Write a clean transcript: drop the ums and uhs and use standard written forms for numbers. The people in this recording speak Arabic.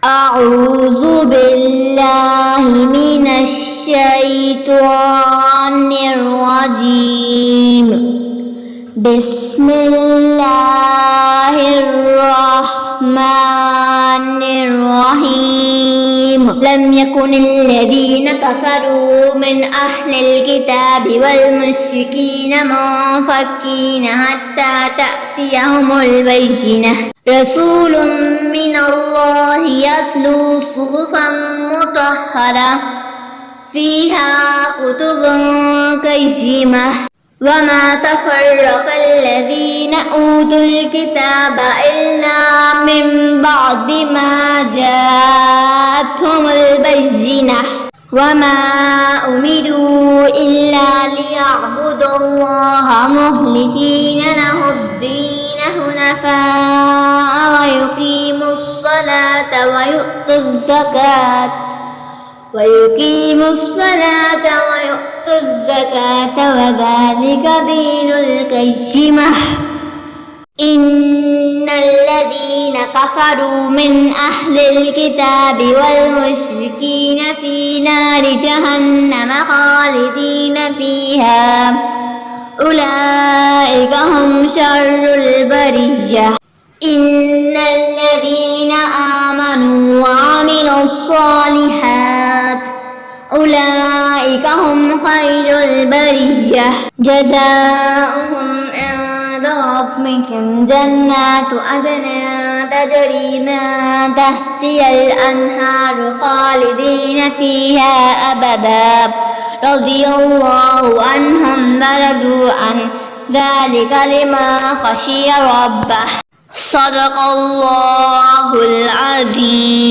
أعوذ بالله من الشيطان الرجيم. بسم الله الرحمن الرحيم. لم يكن الذين كفروا من أهل الكتاب والمشركين منفكين حتى تأتيهم البينة. رسول من الله يتلو صحفا مطهرة فيها كتب قيمة. وما تفرق الذين أوتوا الكتاب إلا من بعد ما جاءتهم البينة. وما أمروا إلا ليعبدوا الله مخلصين له الدين حنفاء ويقيموا الصلاة ويؤتوا الزكاة وذلك دين القيمة. إن الذين كفروا من أهل الكتاب والمشركين في نار جهنم خالدين فيها أولئك هم شر البرية. إن الذين آمنوا وعملوا الصالحات أولئك هم خير البرية. جزاؤهم عند ربهم جنات عدن تجري من تحتها الأنهار خالدين فيها أبدا رضي الله عنهم ورضوا عنه ذلك لمن خشي ربه. صدق الله العظيم.